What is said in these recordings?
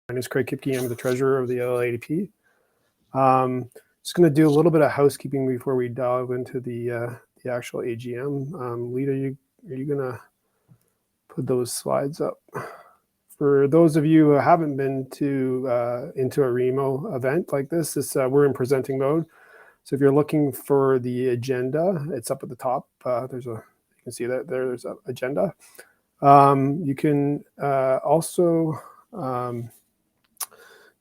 My name is Craig Kipke. I'm the treasurer of the ALIDP. Just going to do a little bit of housekeeping before we dive into the actual AGM. Lita, are you going to put those slides up? For those of you who haven't been to into a REMO event like this, we're in presenting mode. So if you're looking for the agenda, it's up at the top. You can see that there's an agenda. You can also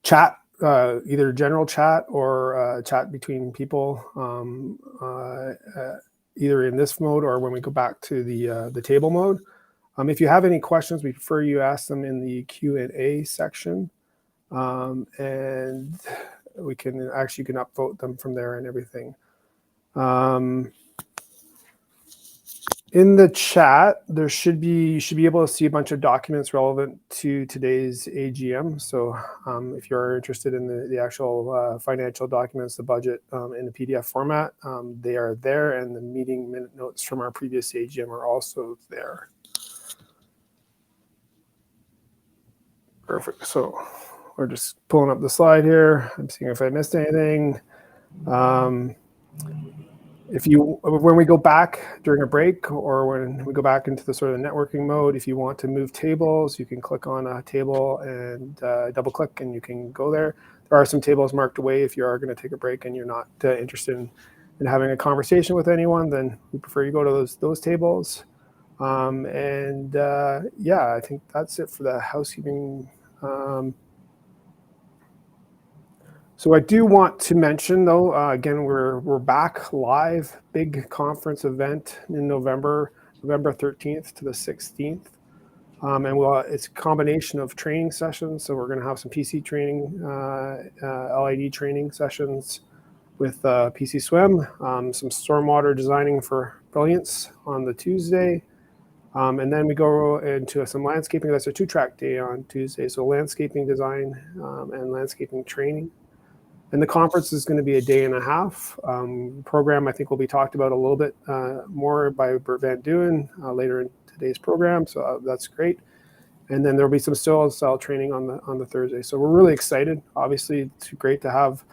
chat, either general chat or chat between people, either in this mode or when we go back to the table mode. If you have any questions, we prefer you ask them in the Q&A section, and you can upvote them from there and everything. In the chat, you should be able to see a bunch of documents relevant to today's AGM. So if you're interested in the actual financial documents, the budget in the PDF format, they are there, and the meeting minute notes from our previous AGM are also there. Perfect. So we're just pulling up the slide here. I'm seeing if I missed anything. When we go back during a break, or when we go back into the sort of networking mode, if you want to move tables, you can click on a table and double click, and you can go there. There are some tables marked away if you are going to take a break and you're not interested in having a conversation with anyone. Then we prefer you go to those tables. Yeah, I think that's it for the housekeeping. So I do want to mention, though, again, we're back live, big conference event in November 13th to the 16th. It's a combination of training sessions. So we're going to have some PC training, LID training sessions with PC Swim, some stormwater designing for brilliance on the Tuesday. And then we go into some landscaping. That's a 2-track day on Tuesday. So landscaping design and landscaping training. And the conference is going to be a day and a half. Program, I think, will be talked about a little bit more by Bert Van Duyn later in today's program. So that's great. And then there'll be some style training on the Thursday. So we're really excited. Obviously, it's great to have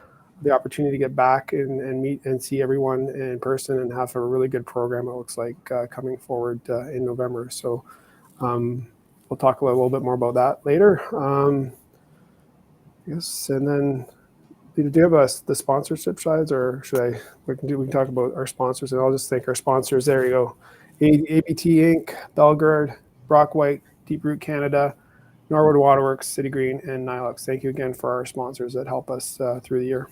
the opportunity to get back and meet and see everyone in person and have a really good program, it looks like, coming forward in November. So we'll talk a little bit more about that later. Yes, and then do you have the sponsorship slides, or we can talk about our sponsors, and I'll just thank our sponsors. There you go. ABT Inc., Belgard, Brock White, Deep Root Canada, Norwood Waterworks, City Green, and Nilux. Thank you again for our sponsors that help us through the year.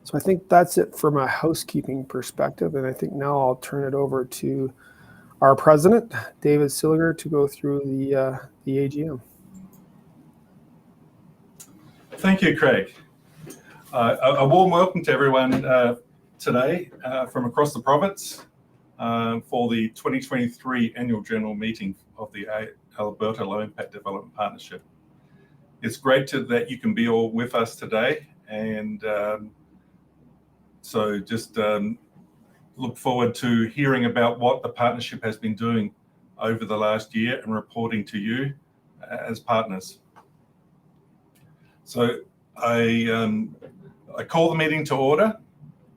So I think that's it from a housekeeping perspective, and I think now I'll turn it over to our president, David Silliger, to go through the AGM. Thank you, Craig. A warm welcome to everyone today from across the province for the 2023 annual general meeting of the Alberta Low Impact Development Partnership. It's great that you can be all with us today, and so just look forward to hearing about what the partnership has been doing over the last year and reporting to you as partners. So I call the meeting to order,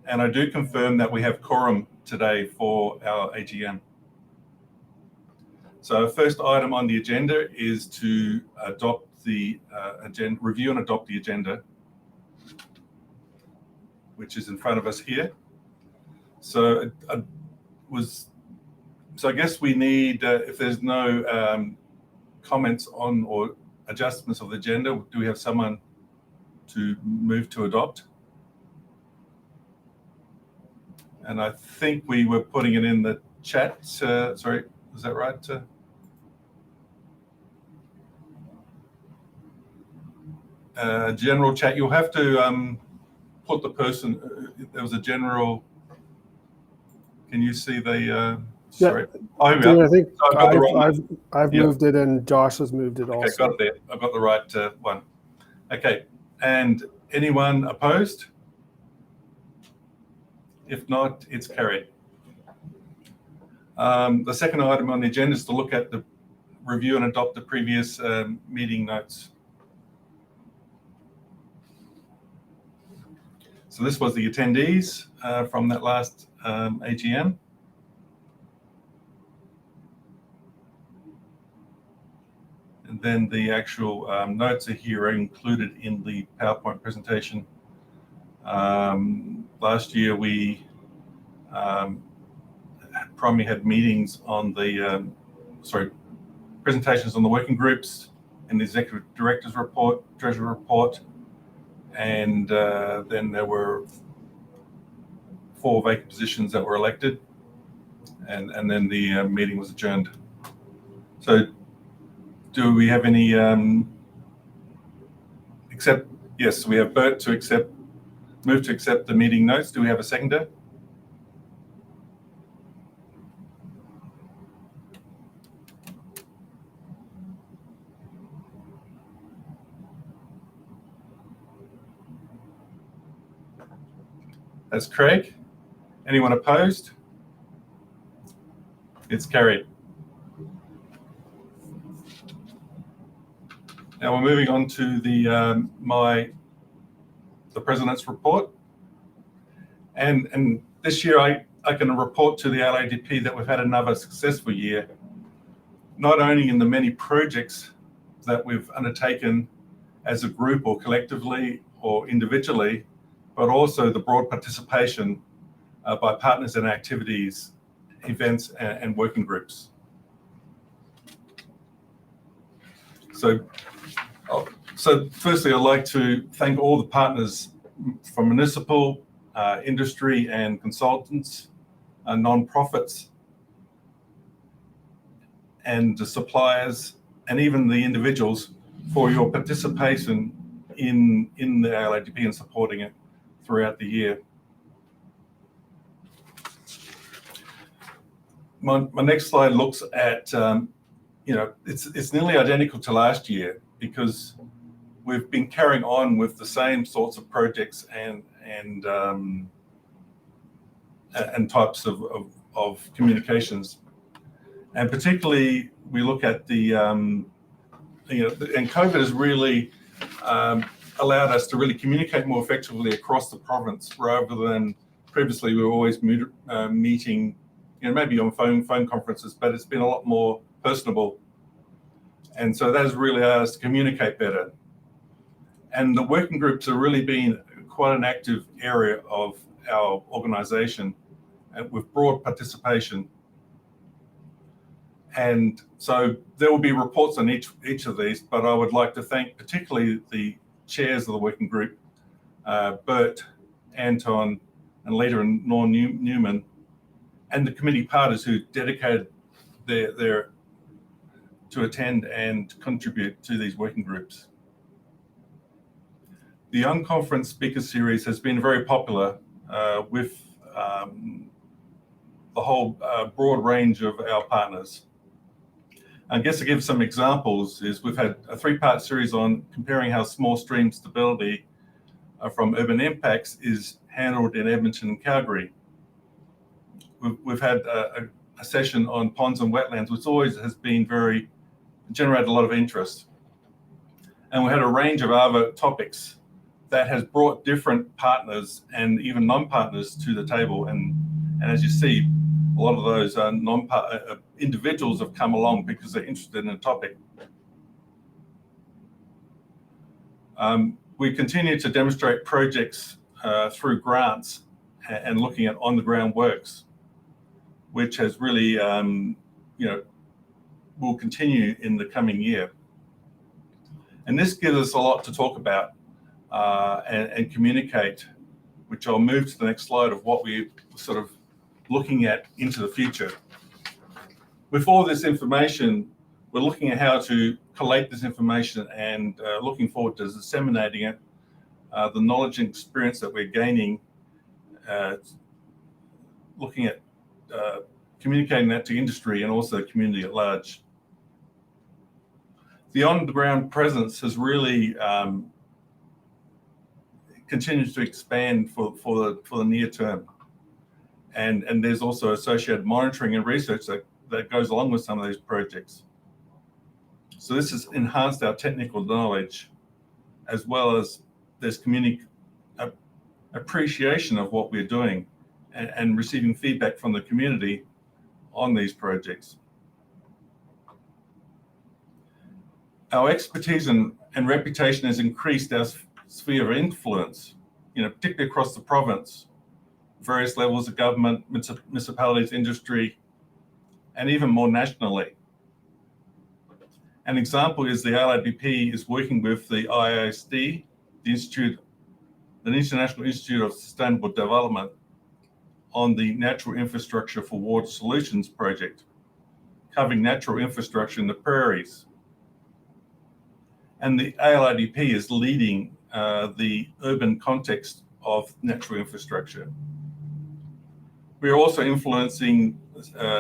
and I do confirm that we have quorum today for our AGM. So our first item on the agenda is to adopt the agenda, review and adopt the agenda, which is in front of us here. So I guess we need, if there's no comments on or adjustments of the agenda, do we have someone to move to adopt? And I think we were putting it in the chat. Sorry, is that right? General chat, you'll have to put the person, there was a general, can you see the, sorry. Yeah. Oh, here we are. I think So I've moved it, and Josh has moved it also. Okay, got it there. I've got the right one. Okay, and anyone opposed? If not, it's carried. The second item on the agenda is to look at the review and adopt the previous meeting notes. So this was the attendees from that last AGM. And then the actual notes are here included in the PowerPoint presentation. Last year we primarily had meetings on the, presentations on the working groups and the executive director's report, treasurer report, and then there were 4 vacant positions that were elected, and then the meeting was adjourned. So do we have any, yes, we have Bert to move to accept the meeting notes. Do we have a seconder? That's Craig. Anyone opposed? It's carried. Now we're moving on to the President's report. And this year I can report to the ALIDP that we've had another successful year, not only in the many projects that we've undertaken as a group or collectively or individually, but also the broad participation by partners in activities, events, and working groups. So firstly, I'd like to thank all the partners from municipal, industry and consultants, non-profits, and the suppliers, and even the individuals for your participation in the ALIDP and supporting it throughout the year. My next slide looks at, it's nearly identical to last year because we've been carrying on with the same sorts of projects and types of communications. And particularly we look at the, and COVID has really allowed us to really communicate more effectively across the province rather than previously we were always meeting, maybe on phone conferences, but it's been a lot more personable. And so that has really allowed us to communicate better. And the working groups have really been quite an active area of our organisation with broad participation. And so there will be reports on each of these, but I would like to thank particularly the chairs of the working group, Bert, Anton, and later Norm Newman, and the committee partners who dedicated their to attend and contribute to these working groups. The Unconference Speaker Series has been very popular with the whole broad range of our partners. I guess to give some examples is we've had a 3-part series on comparing how small stream stability from urban impacts is handled in Edmonton and Calgary. We've had a session on ponds and wetlands, which always has been generated a lot of interest. And we had a range of other topics that has brought different partners and even non-partners to the table. And as you see, a lot of those individuals have come along because they're interested in a topic. We continue to demonstrate projects through grants and looking at on-the-ground works, which has really, will continue in the coming year. And this gives us a lot to talk about and communicate, which I'll move to the next slide of what we're sort of looking at into the future. With all this information, we're looking at how to collate this information and looking forward to disseminating it, the knowledge and experience that we're gaining, looking at communicating that to industry and also the community at large. The on-the-ground presence has really continued to expand for the near term. And there's also associated monitoring and research that goes along with some of these projects. So this has enhanced our technical knowledge, as well as there's appreciation of what we're doing and receiving feedback from the community on these projects. Our expertise and reputation has increased our sphere of influence, particularly across the province, various levels of government, municipalities, industry, and even more nationally. An example is the ALIDP is working with the IISD, the International Institute of Sustainable Development, on the Natural Infrastructure for Water Solutions project, covering natural infrastructure in the prairies. And the ALIDP is leading the urban context of natural infrastructure. We are also influencing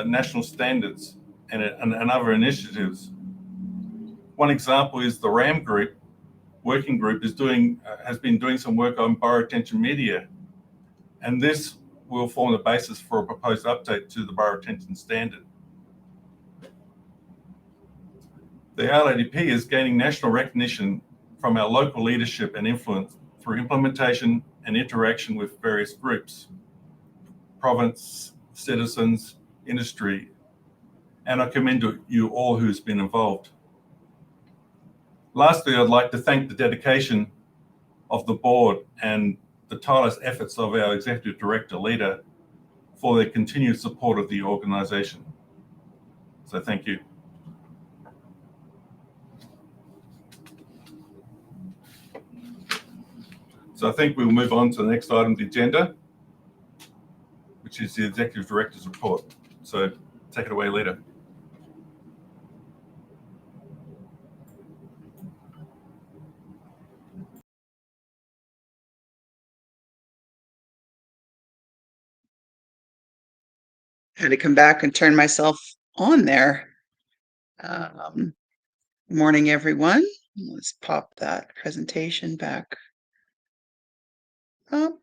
national standards and other initiatives. One example is the RAM group, working group has been doing some work on bioretention media, and this will form the basis for a proposed update to the bioretention standard. The ALIDP is gaining national recognition from our local leadership and influence through implementation and interaction with various groups, province, citizens, industry, and I commend you all who's been involved. Lastly, I'd like to thank the dedication of the board and the tireless efforts of our executive director leader for their continued support of the organisation. So thank you. So I think we'll move on to the next item of the agenda, which is the executive director's report. So take it away, leader. Had to come back and turn myself on there. Morning, everyone. Let's pop that presentation back up.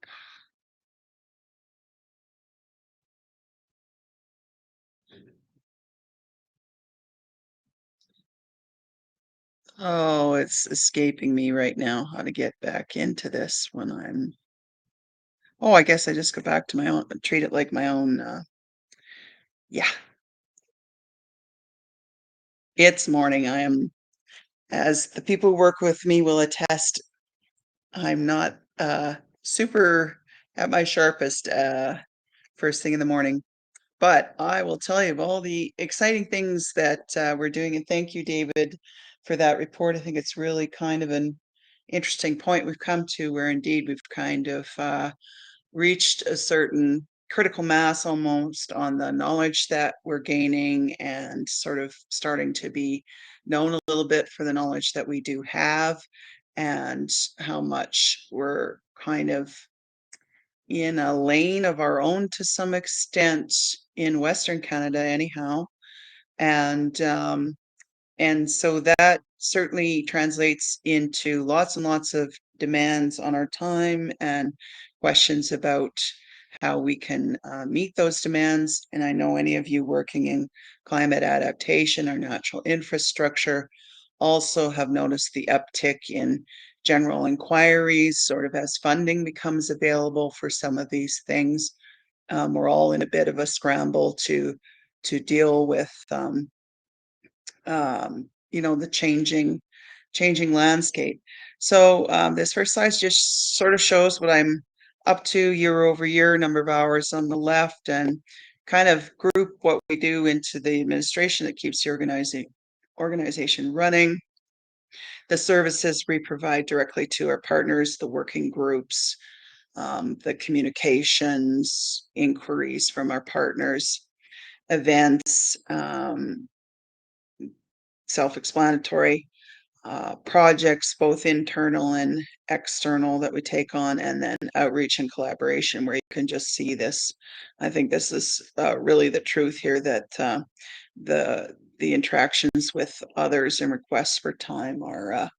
Oh, it's escaping me right now how to get back into this when I'm. Oh, I guess I just go back to my own, treat it like my own. Yeah. It's morning. I am, as the people who work with me will attest, I'm not super at my sharpest first thing in the morning. But I will tell you of all the exciting things that we're doing. And thank you, David, for that report. I think it's really kind of an interesting point we've come to where indeed we've kind of reached a certain critical mass almost on the knowledge that we're gaining and sort of starting to be known a little bit for the knowledge that we do have and how much we're kind of in a lane of our own to some extent in Western Canada anyhow. And so that certainly translates into lots and lots of demands on our time and questions about how we can meet those demands. And I know any of you working in climate adaptation or natural infrastructure also have noticed the uptick in general inquiries, sort of as funding becomes available for some of these things. We're all in a bit of a scramble to deal with the changing landscape. So this first slide just sort of shows what I'm up to year over year, number of hours on the left, and kind of group what we do into the administration that keeps the organization running. The services we provide directly to our partners, the working groups, the communications, inquiries from our partners, events, self-explanatory, projects, both internal and external that we take on, and then outreach and collaboration where you can just see this. I think this is really the truth here, that the interactions with others and requests for time are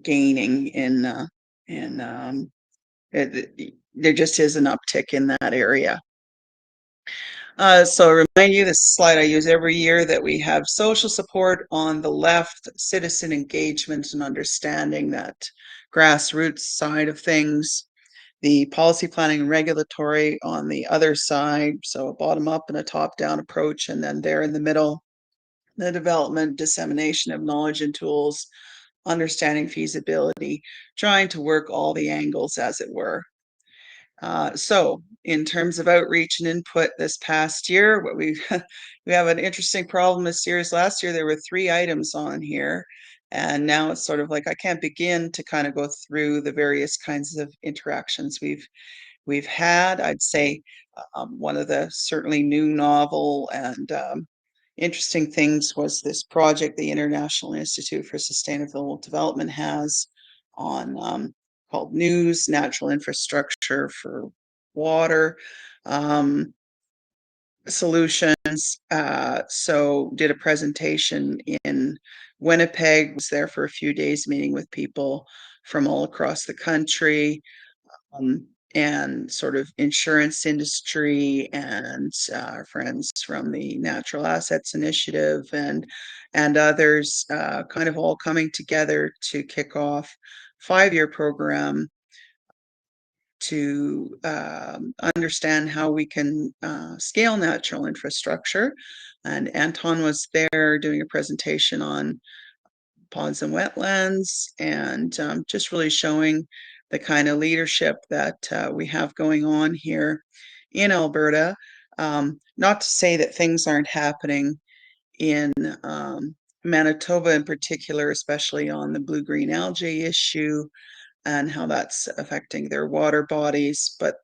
gaining there just is an uptick in that area. So I remind you, this slide I use every year, that we have social support on the left, citizen engagement and understanding, that grassroots side of things, the policy planning and regulatory on the other side, so a bottom up and a top down approach, and then there in the middle, the development, dissemination of knowledge and tools, understanding feasibility, trying to work all the angles, as it were. So in terms of outreach and input this past year, what we have an interesting problem this year. Is last year there were 3 items on here, and now it's sort of like I can't begin to kind of go through the various kinds of interactions we've had. I'd say one of the certainly new, novel, and interesting things was this project the International Institute for Sustainable Development has on called News Natural Infrastructure for Water Solutions. So did a presentation in Winnipeg, was there for a few days meeting with people from all across the country, um, and sort of insurance industry, and our friends from the Natural Assets Initiative, and others, kind of all coming together to kick off 5-year program to understand how we can scale natural infrastructure. And Anton was there doing a presentation on ponds and wetlands, and just really showing the kind of leadership that we have going on here in Alberta. Not to say that things aren't happening in Manitoba in particular, especially on the blue-green algae issue and how that's affecting their water bodies, but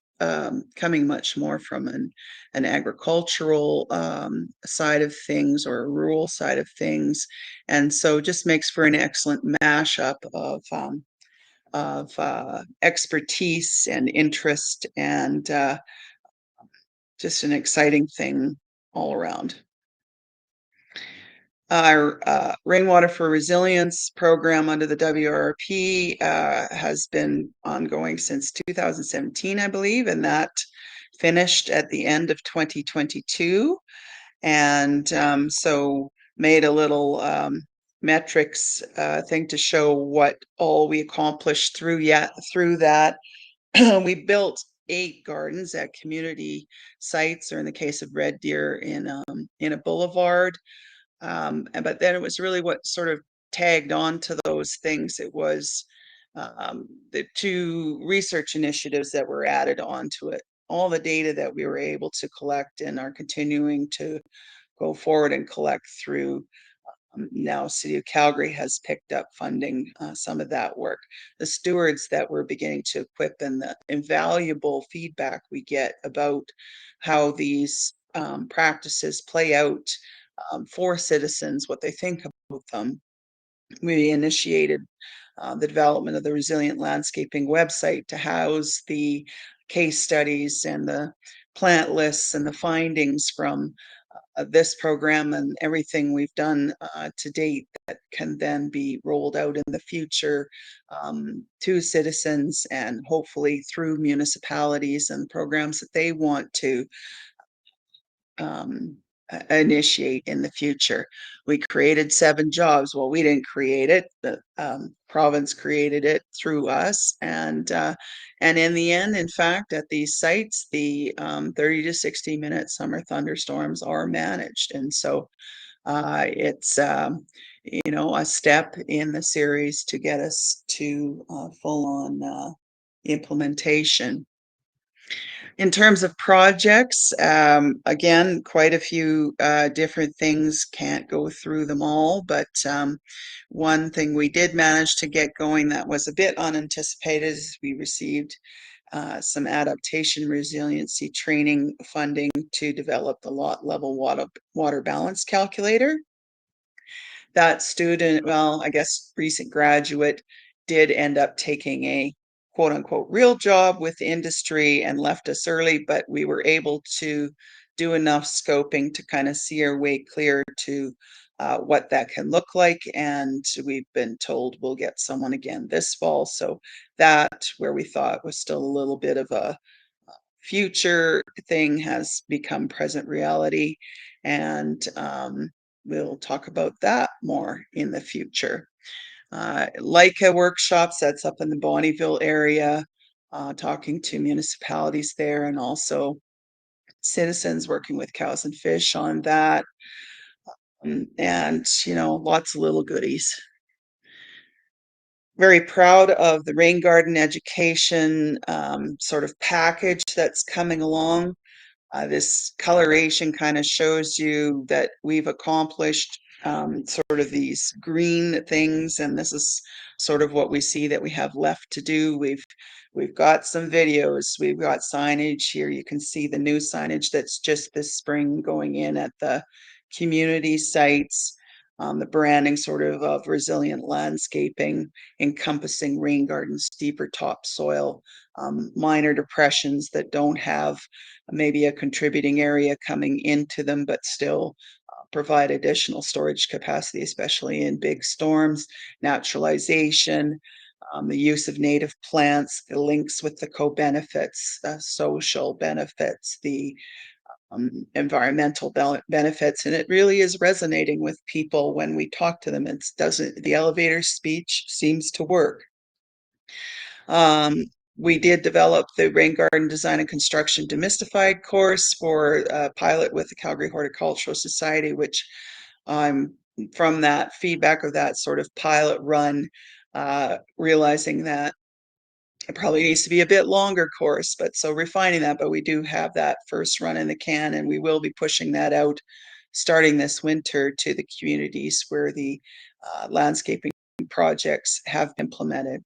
coming much more from an agricultural side of things, or a rural side of things. And so just makes for an excellent mashup of expertise and interest, and just an exciting thing all around. Our Rainwater for Resilience program under the WRP has been ongoing since 2017, I believe, and that finished at the end of 2022. And so made a little metrics thing to show what all we accomplished through that. We built 8 gardens at community sites, or in the case of Red Deer, in a boulevard. But then it was really what sort of tagged on to those things. It was the 2 research initiatives that were added onto it. All the data that we were able to collect and are continuing to go forward and collect through. Now, City of Calgary has picked up funding some of that work. The stewards that we're beginning to equip, and the invaluable feedback we get about how these practices play out for citizens, what they think about them. We initiated the development of the Resilient Landscaping website to house the case studies and the plant lists and the findings from this program, and everything we've done to date that can then be rolled out in the future to citizens, and hopefully through municipalities and programs that they want to um, initiate in the future. We created 7 jobs. Well, we didn't create it. The province created it through us, and in the end, in fact, at these sites, the 30 to 60-minute summer thunderstorms are managed, and so it's a step in the series to get us to full-on implementation. In terms of projects, again, quite a few different things, can't go through them all, but one thing we did manage to get going that was a bit unanticipated is we received some adaptation resiliency training funding to develop the lot level water balance calculator. That student, well, I guess recent graduate, did end up taking a quote unquote real job with industry and left us early, but we were able to do enough scoping to kind of see our way clear to what that can look like. And we've been told we'll get someone again this fall. So that, where we thought was still a little bit of a future thing has become present reality, and we'll talk about that more in the future. Leica workshops, that's up in the Bonnyville area, talking to municipalities there, and also citizens working with cows and fish on that. And, lots of little goodies. Very proud of the rain garden education sort of package that's coming along. This coloration kind of shows you that we've accomplished sort of these green things, and this is sort of what we see that we have left to do. We've got some videos, we've got signage here. You can see the new signage that's just this spring going in at the community sites. The branding sort of resilient landscaping, encompassing rain gardens, deeper topsoil, minor depressions that don't have maybe a contributing area coming into them, but still provide additional storage capacity, especially in big storms, naturalization, the use of native plants, the links with the co-benefits, social benefits, the environmental benefits, and it really is resonating with people when we talk to them. It doesn't, the elevator speech seems to work. We did develop the rain garden design and construction demystified course for a pilot with the Calgary Horticultural Society, which I'm from that feedback of that sort of pilot run, realizing that it probably needs to be a bit longer course, but so refining that. But we do have that first run in the can, and we will be pushing that out starting this winter to the communities where the landscaping projects have implemented.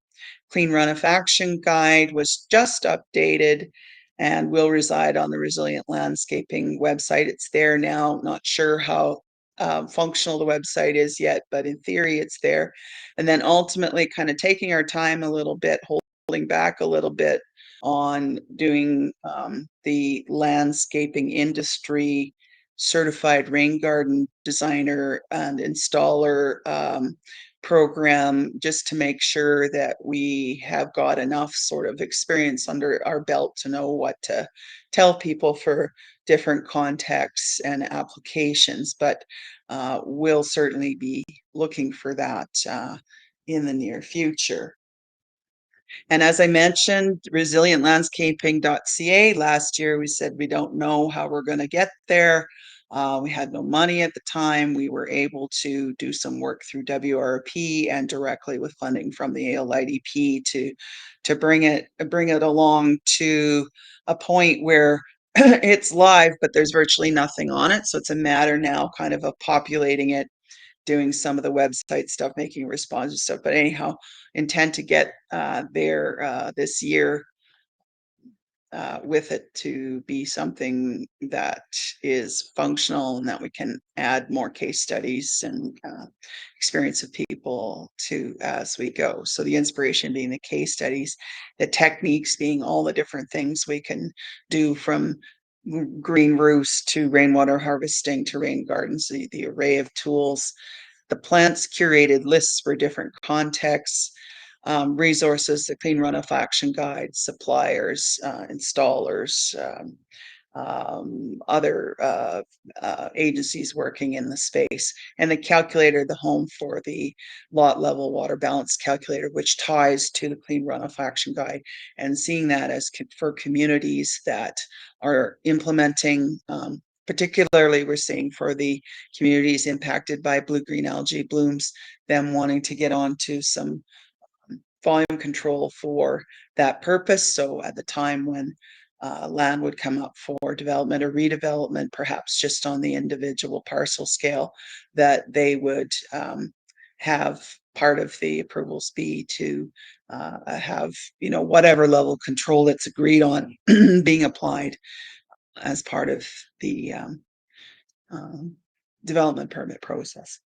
Clean Runoff Action Guide was just updated and will reside on the Resilient Landscaping website. It's there now. Not sure how functional the website is yet, but in theory it's there. And then ultimately kind of taking our time a little bit, holding back a little bit on doing the landscaping industry certified rain garden designer and installer program, just to make sure that we have got enough sort of experience under our belt to know what to tell people for different contexts and applications. But we'll certainly be looking for that in the near future. And as I mentioned, resilientlandscaping.ca, last year we said we don't know how we're going to get there. We had no money at the time. We were able to do some work through WRP and directly with funding from the ALIDP to bring it along to a point where it's live, but there's virtually nothing on it. So it's a matter now kind of populating it, doing some of the website stuff, making responses stuff. But anyhow, intend to get there this year with it to be something that is functional and that we can add more case studies and experience of people to as we go. So the inspiration being the case studies, the techniques being all the different things we can do, from green roofs to rainwater harvesting to rain gardens, the array of tools, the plants curated lists for different contexts, resources, the Clean Runoff Action Guide, suppliers, installers, other agencies working in the space, and the calculator, the home for the lot level water balance calculator, which ties to the Clean Runoff Action Guide, and seeing that as for communities that are implementing, particularly we're seeing for the communities impacted by blue-green algae blooms, them wanting to get onto some volume control for that purpose. So at the time when land would come up for development or redevelopment, perhaps just on the individual parcel scale, that they would have part of the approvals be to have, whatever level of control that's agreed on being applied as part of the development permit process.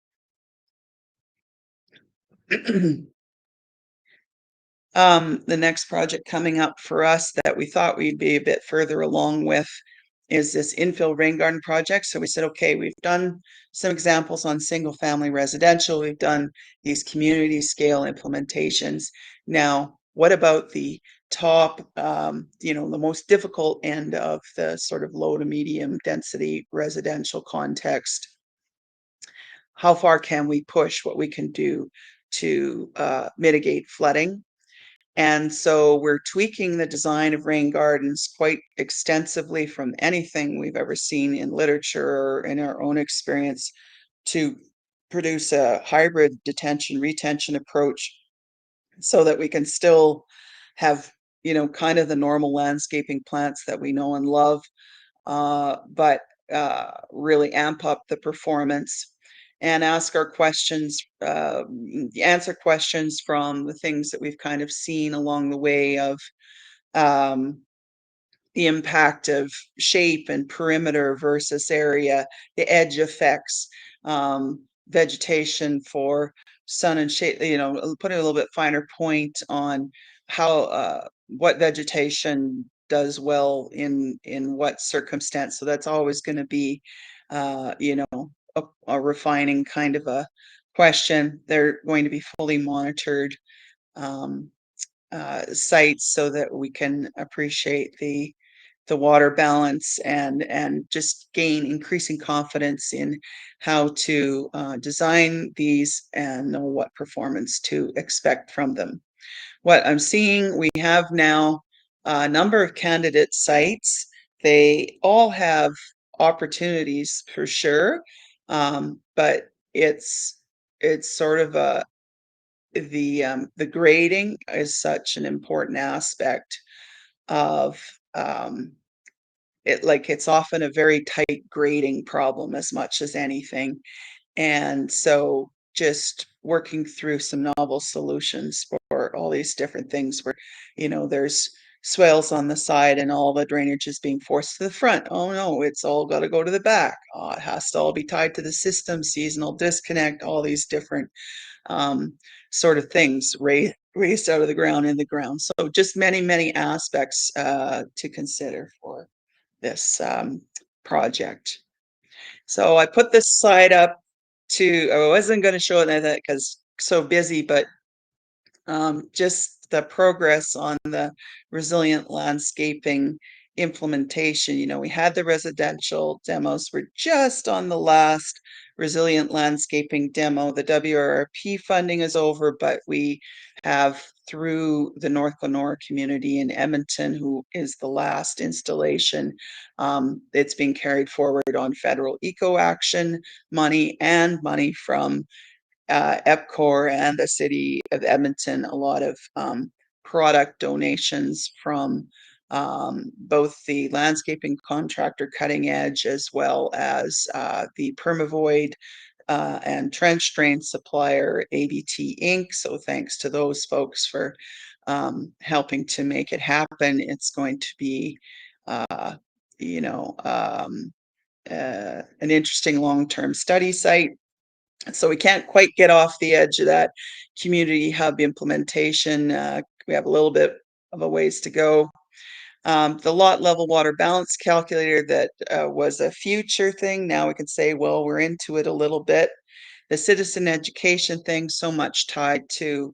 The next project coming up for us that we thought we'd be a bit further along with is this infill rain garden project. So we said, okay, we've done some examples on single family residential. We've done these community scale implementations. Now, what about the top, the most difficult end of the sort of low to medium density residential context. How far can we push what we can do to mitigate flooding? And so we're tweaking the design of rain gardens quite extensively from anything we've ever seen in literature or in our own experience to produce a hybrid detention retention approach so that we can still have, kind of the normal landscaping plants that we know and love, but really amp up the performance and ask our questions, answer questions from the things that we've kind of seen along the way of um, the impact of shape and perimeter versus area, the edge effects, vegetation for sun and shade, putting a little bit finer point on how what vegetation does well in what circumstance. So that's always going to be a refining kind of a question. They're going to be fully monitored um, sites so that we can appreciate the water balance and just gain increasing confidence in how to design these and know what performance to expect from them. What I'm seeing, we have now a number of candidate sites. They all have opportunities for sure, but it's sort of the grading is such an important aspect of it. Like, it's often a very tight grading problem as much as anything, and so just working through some novel solutions for all these different things where there's swales on the side and all the drainage is being forced to the front. Oh no, it's all got to go to the back. Oh, it has to all be tied to the system, seasonal disconnect, all these different um, sort of things raised out of the ground in the ground. So just many, many aspects to consider for this project. So I put this slide up I wasn't going to show it because so busy, but just the progress on the resilient landscaping implementation. We had the residential demos. We're just on the last resilient landscaping demo. The WRP funding is over, but we have, through the North Glenora community in Edmonton, who is the last installation, it's being carried forward on federal eco action money and money from EPCOR and the city of Edmonton, a lot of product donations from both the landscaping contractor Cutting Edge as well as the Permavoid and trench drain supplier ADT Inc. So thanks to those folks for helping to make it happen. It's going to be, you know, um, an interesting long-term study site. So we can't quite get off the edge of that community hub implementation. We have a little bit of a ways to go. The lot level water balance calculator that was a future thing. Now we can say, well, we're into it a little bit. The citizen education thing, so much tied to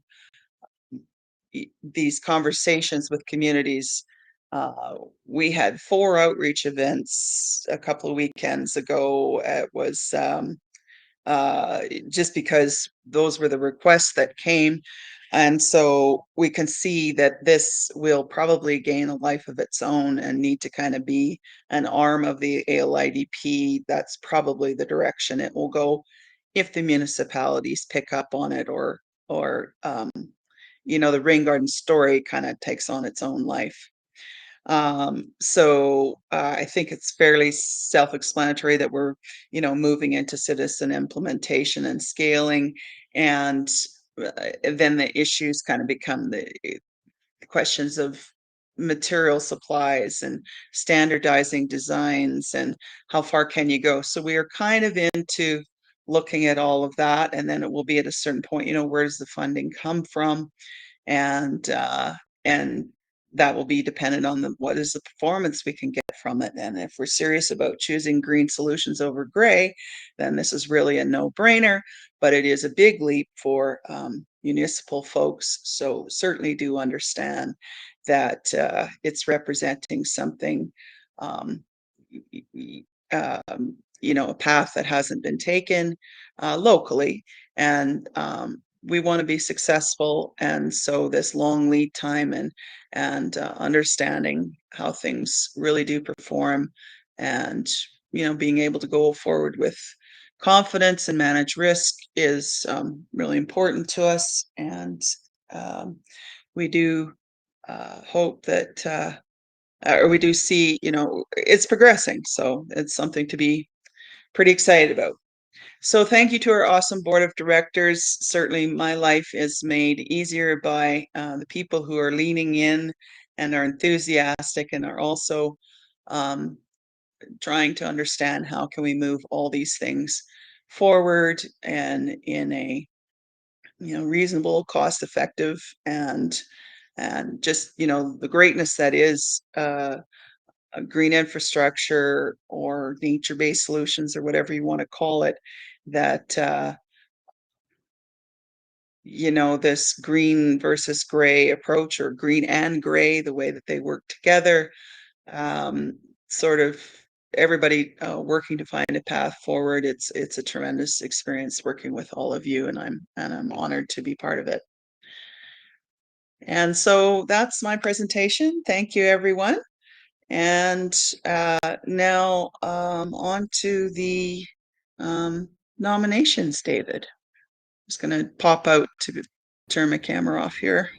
these conversations with communities. We had 4 outreach events a couple of weekends ago. It was just because those were the requests that came. And so we can see that this will probably gain a life of its own and need to kind of be an arm of the ALIDP. That's probably the direction it will go if the municipalities pick up on it, or the rain garden story kind of takes on its own life. So I think it's fairly self-explanatory that we're, moving into citizen implementation and scaling, and then the issues kind of become the questions of material supplies and standardizing designs and how far can you go. So we are kind of into looking at all of that, and then it will be at a certain point, where does the funding come from, and and that will be dependent on what is the performance we can get from it. And if we're serious about choosing green solutions over gray, then this is really a no-brainer. but it is a big leap for municipal folks. So certainly do understand that it's representing something, um, a path that hasn't been taken locally, and we want to be successful. And so this long lead time and understanding how things really do perform, and being able to go forward with confidence and manage risk is really important to us. And um, we do hope that, or we do see, it's progressing. So it's something to be pretty excited about. So thank you to our awesome board of directors. Certainly my life is made easier by the people who are leaning in and are enthusiastic and are also um, trying to understand how can we move all these things forward and in a reasonable, cost effective, and just the greatness that is a green infrastructure or nature-based solutions or whatever you want to call it, that this green versus gray approach, or green and gray, the way that they work together, um, sort of everybody working to find a path forward. It's a tremendous experience working with all of you, and I'm honored to be part of it. And so that's my presentation. Thank you, everyone. And now on to the nominations, David. I'm just going to pop out to turn my camera off here.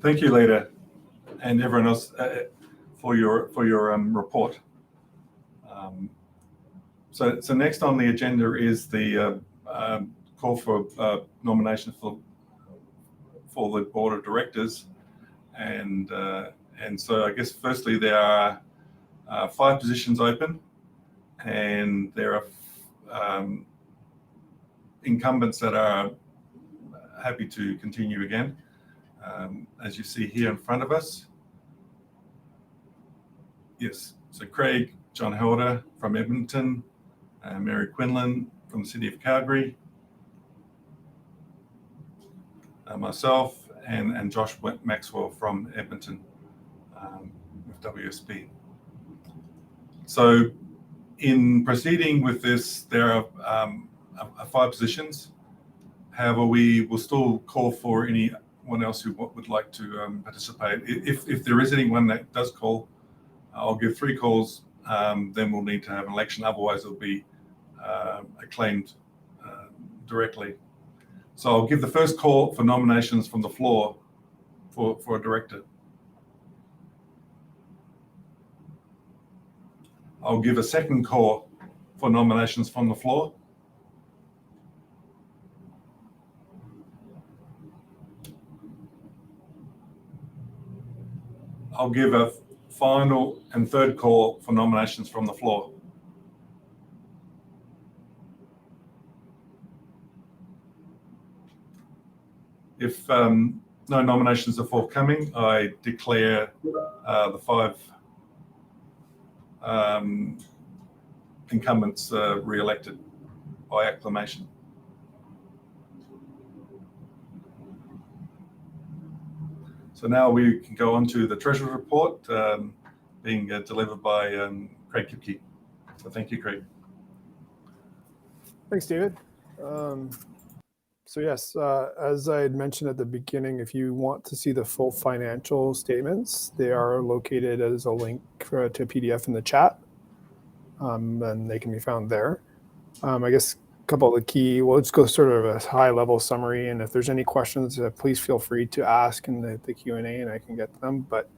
Thank you, Leda, and everyone else for your report. So next on the agenda is the call for nominations for the board of directors, and so I guess firstly there are 5 positions open, and there are incumbents that are happy to continue again, as you see here in front of us. Yes, so Craig John Helder from Edmonton, Mary Quinlan from the City of Calgary, myself, and Josh Maxwell from Edmonton with WSP. So in proceeding with this, there are 5 positions. However, we will still call for anyone else who would like to participate. If there is anyone that does call, I'll give 3 calls, then we'll need to have an election. Otherwise, it'll be acclaimed directly. So I'll give the first call for nominations from the floor for a director. I'll give a second call for nominations from the floor. I'll give a final and third call for nominations from the floor. If no nominations are forthcoming, I declare the 5 incumbents re-elected by acclamation. So now we can go on to the Treasurer's report being delivered by Craig Kipke. So thank you, Craig. Thanks, David. So yes, as I had mentioned at the beginning, if you want to see the full financial statements, they are located as a link to PDF in the chat, and they can be found there. I guess a couple of the key, well, let's go sort of a high-level summary, and if there's any questions, please feel free to ask in the Q&A, and I can get them. But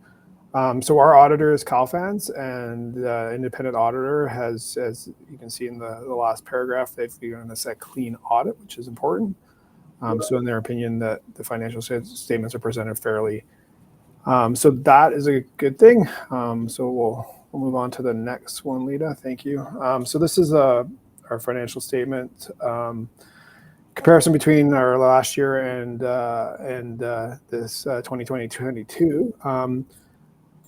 so our auditor is Calfans, and the independent auditor has, as you can see in the last paragraph, they've given us a clean audit, which is important. So in their opinion, that the financial statements are presented fairly. So that is a good thing. So we'll move on to the next one, Leda. Thank you. So this is our financial statement. comparison between our last year and this 2020-22.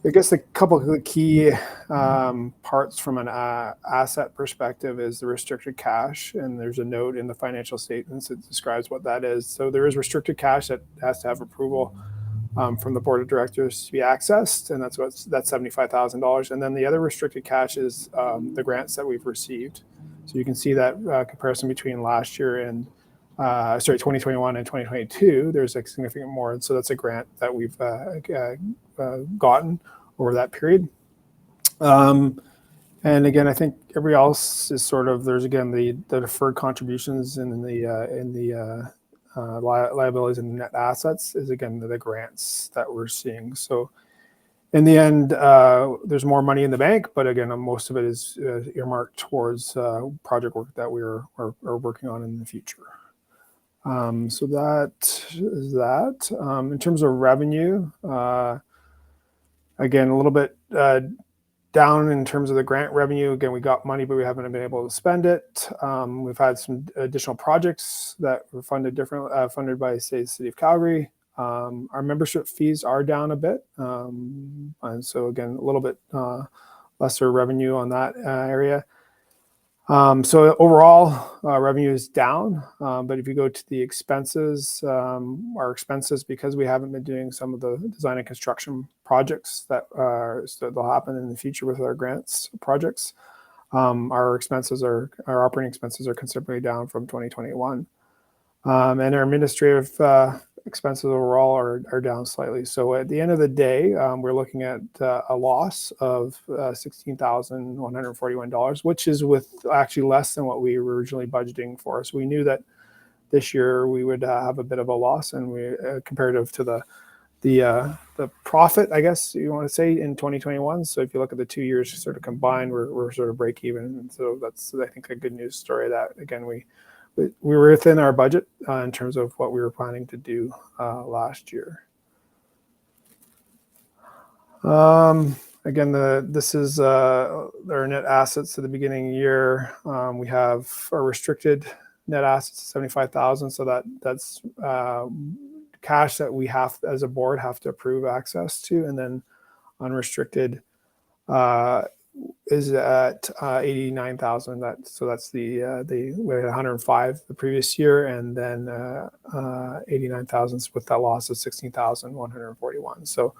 I guess a couple of the key parts from an asset perspective is the restricted cash, and there's a note in the financial statements that describes what that is. So there is restricted cash that has to have approval from the board of directors to be accessed, and that's $75,000. And then the other restricted cash is the grants that we've received. So you can see that comparison between last year and 2021 and 2022. There's a significant more, and so that's a grant that we've gotten over that period. And again, I think everybody else is sort of, there's again the deferred contributions and the liabilities and net assets is again the grants that we're seeing. So in the end, there's more money in the bank, but again, most of it is earmarked towards project work that we're working on in the future. So that is that. In terms of revenue, again, a little bit down in terms of the grant revenue. Again, we got money, but we haven't been able to spend it. We've had some additional projects that were funded funded by, say, the City of Calgary. Our membership fees are down a bit. And so again, a little bit lesser revenue on that area. So overall, revenue is down, but if you go to the expenses, our expenses, because we haven't been doing some of the design and construction projects that they'll happen in the future with our grants projects, our operating expenses are considerably down from 2021. And our administrative expenses overall are down slightly. So at the end of the day, we're looking at a loss of $16,141, which is with actually less than what we were originally budgeting for. So we knew that this year we would have a bit of a loss, and we comparative to the profit, I guess you want to say, in 2021. So if you look at the 2 years sort of combined, we're sort of break even. And so that's, I think, a good news story that, again, we were within our budget in terms of what we were planning to do last year. Again, this is our net assets at the beginning of the year. We have our restricted net assets, 75,000. So that's cash that we have, as a board, have to approve access to, and then unrestricted is at 89,000. So that's we had 105 the previous year, and then 89,000 with that loss of 16,141. So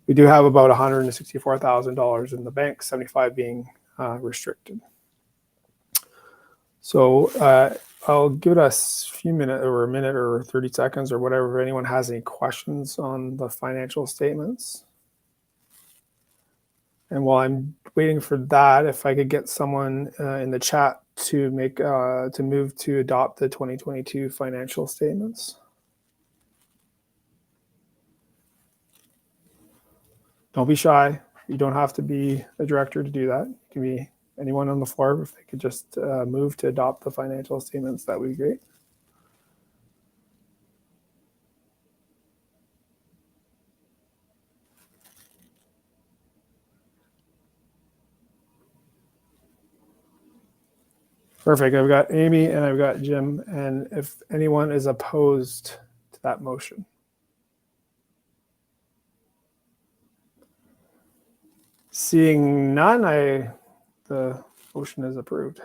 we do have about $164,000 in the bank, 75 being restricted. So I'll give it a few minutes, or a minute, or 30 seconds, or whatever, if anyone has any questions on the financial statements. And while I'm waiting for that, if I could get someone in the chat to move to adopt the 2022 financial statements. Don't be shy. You don't have to be a director to do that. It can be anyone on the floor. If they could just move to adopt the financial statements, that would be great. Perfect. I've got Amy and I've got Jim. And if anyone is opposed to that motion. Seeing none, the motion is approved.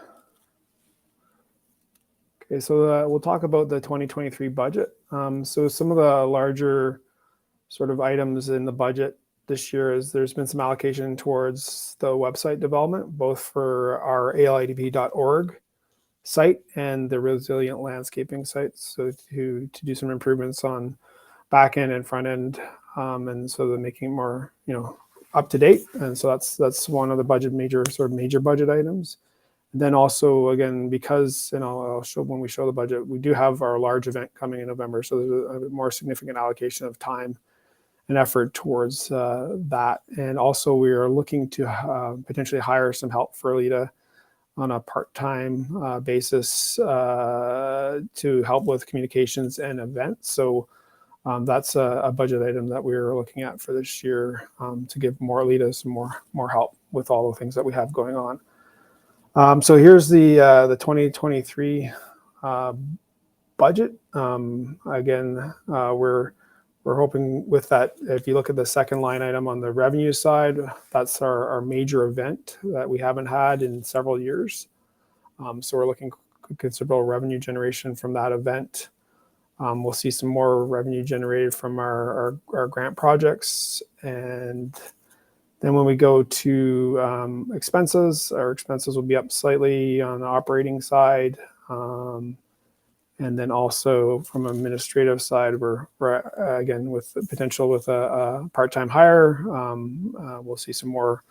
Okay, so we'll talk about the 2023 budget. So some of the larger sort of items in the budget this year is there's been some allocation towards the website development, both for our ALIDP.org site and the resilient landscaping sites, so to do some improvements on back end and front end, and so they're making it more up to date. And so that's one of the major budget items. And then also, again, because I'll show when we show the budget, we do have our large event coming in November, so there's a more significant allocation of time and effort towards that. And also we are looking to potentially hire some help for ALIDA on a part-time basis to help with communications and events. So that's a budget item that we're looking at for this year, to give more ALIDA some more help with all the things that we have going on. So here's the 2023 budget. Again, we're hoping with that, if you look at the second line item on the revenue side, that's our major event that we haven't had in several years. So we're looking considerable revenue generation from that event. We'll see some more revenue generated from our grant projects. And then when we go to expenses, our expenses will be up slightly on the operating side. And then also from administrative side, we're again, with the potential with a part-time hire, we'll see some more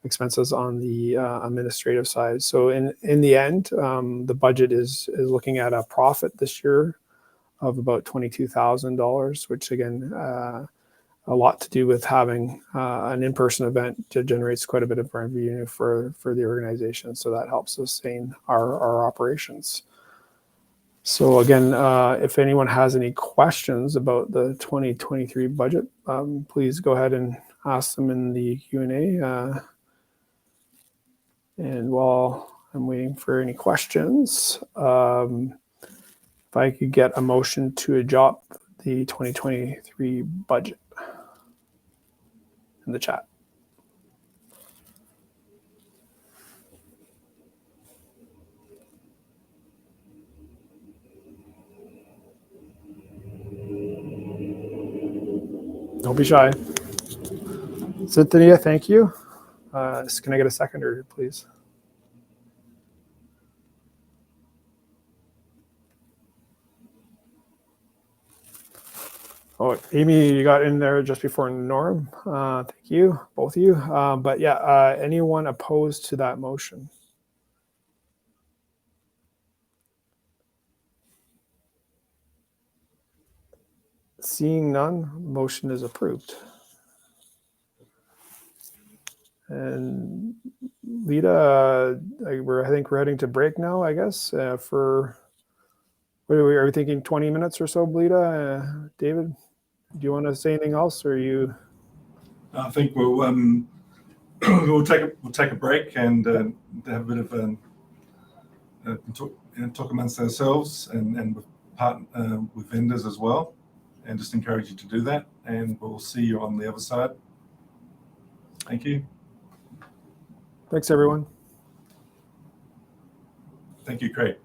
expenses on the administrative side. So in the end, the budget is looking at a profit this year of about $22,000, which again, a lot to do with having an in-person event that generates quite a bit of revenue for the organization. So that helps sustain our operations. So again, if anyone has any questions about the 2023 budget, please go ahead and ask them in the Q&A. And while I'm waiting for any questions, if I could get a motion to adopt the 2023 budget in the chat. Don't be shy. Cynthia, thank you. Can I get a seconder, please? Oh, Amy, you got in there just before Norm. Thank you, both of you. But yeah, anyone opposed to that motion? Seeing none, motion is approved. And Lita, I think we're heading to break now, I guess, for, are we thinking 20 minutes or so, Lita? David, do you want to say anything else, or you? I think we'll we'll take a break and have a bit of talk amongst ourselves and with vendors as well, and just encourage you to do that. And we'll see you on the other side. Thank you. Thanks, everyone. Thank you, Craig.